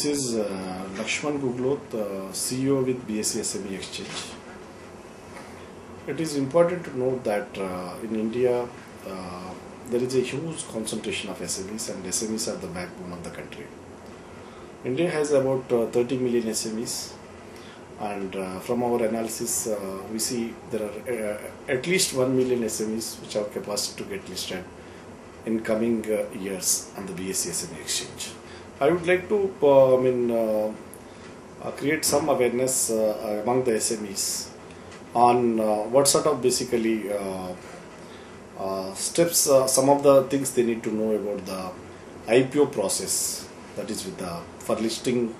This is Lakshman Gugulothu, CEO with BSE SME Exchange. It is important to note that in India there is a huge concentration of SMEs, and SMEs are the backbone of the country. India has about 30 million SMEs, and from our analysis we see there are at least 1 million SMEs which have capacity to get listed in coming years on the BSE SME Exchange. I would like to create some awareness among the SMEs on what sort of basically steps, some of the things they need to know about the IPO process, that is for listing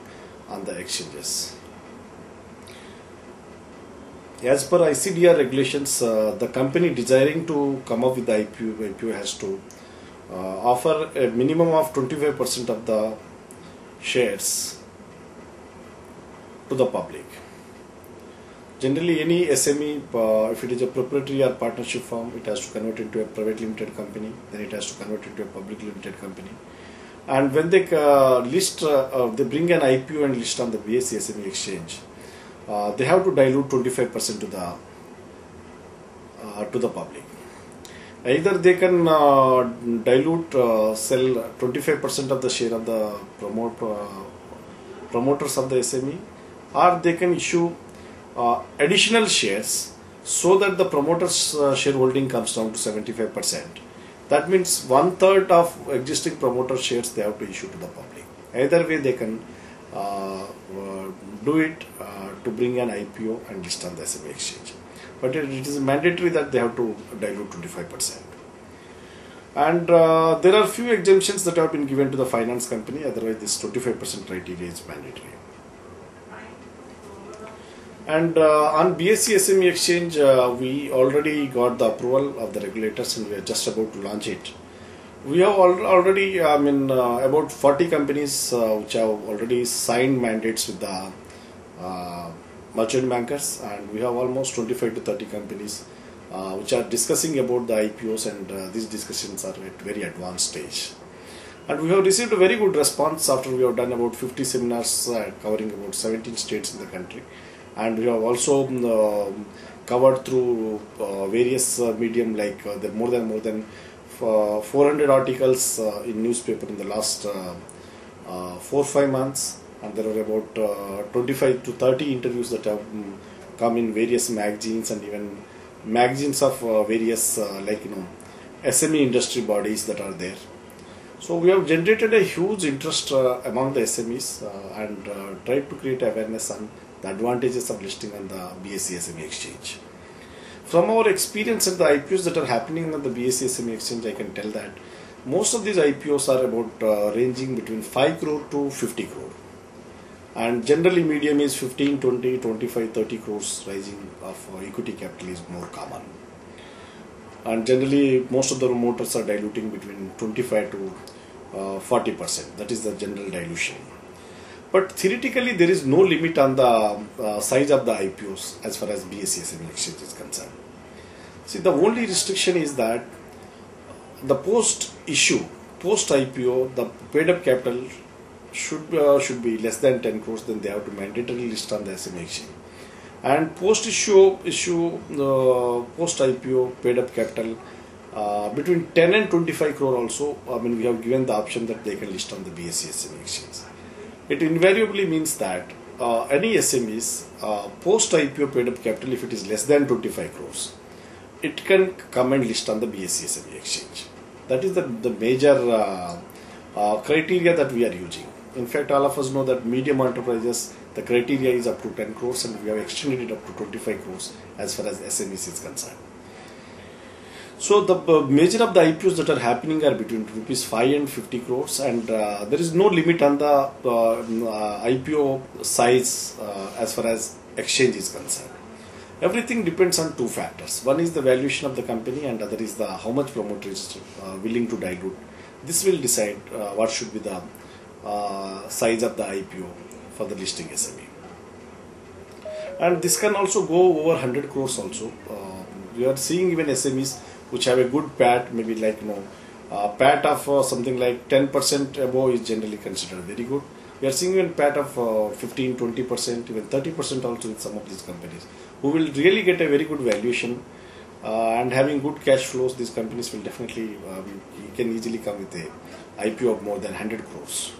on the exchanges. As per ICDR regulations, the company desiring to come up with the IPO has to offer a minimum of 25% of the shares to the public. Generally, any SME, if it is a proprietary or partnership firm, it has to convert into a private limited company, then it has to convert into a public limited company. And when they list, they bring an IPO and list on the BSE SME exchange, they have to dilute 25% to the public. Either they can dilute, sell 25% of the share of the promoters of the SME, or they can issue additional shares so that the promoters' shareholding comes down to 75%. That means 1/3 of existing promoter shares they have to issue to the public. Either way they can do it to bring an IPO and list on the SME exchange. But it is mandatory that they have to dilute 25%. And there are few exemptions that have been given to the finance company, otherwise this 25% criteria is mandatory. And on BSE SME exchange, we already got the approval of the regulators and we are just about to launch it. We have already, about 40 companies which have already signed mandates with the merchant bankers, and we have almost 25 to 30 companies which are discussing about the IPOs, and these discussions are at very advanced stage. And we have received a very good response after we have done about 50 seminars covering about 17 states in the country, and we have also covered through various medium like more than 400 articles in newspaper in the last 4-5 months. And there are about 25 to 30 interviews that have come in various magazines, and even magazines of various SME industry bodies that are there. So we have generated a huge interest among the SMEs and tried to create awareness on the advantages of listing on the BSE SME exchange. From our experience at the IPOs that are happening on the BSE SME exchange, I can tell that most of these IPOs are about ranging between 5 crore to 50 crore. And generally medium is 15, 20, 25, 30 crores rising of equity capital is more common. And generally most of the promoters are diluting between 25 to 40%. That is the general dilution. But theoretically there is no limit on the size of the IPOs as far as BSE SME exchange is concerned. See, the only restriction is that the post-IPO, the paid up capital should be less than 10 crores, then they have to mandatorily list on the SME exchange. And post-IPO paid up capital between 10 and 25 crore also, we have given the option that they can list on the BSE SME exchange. It invariably means that any SMEs post-IPO paid up capital, if it is less than 25 crores, it can come and list on the BSE SME exchange. That is the major criteria that we are using. In fact, all of us know that medium enterprises, the criteria is up to 10 crores, and we have extended it up to 25 crores as far as SMEs is concerned. So the major of the IPOs that are happening are between rupees 5 and 50 crores, and there is no limit on the IPO size as far as exchange is concerned. Everything depends on two factors. One is the valuation of the company, and other is how much promoter is willing to dilute. This will decide what should be the size of the IPO for the listing SME. And this can also go over 100 crores also. We are seeing even SMEs which have a good PAT, maybe PAT of something like 10% above is generally considered very good. We are seeing even PAT of 15-20%, even 30% also with some of these companies, who will really get a very good valuation, and having good cash flows. These companies will definitely, you can easily come with a IPO of more than 100 crores.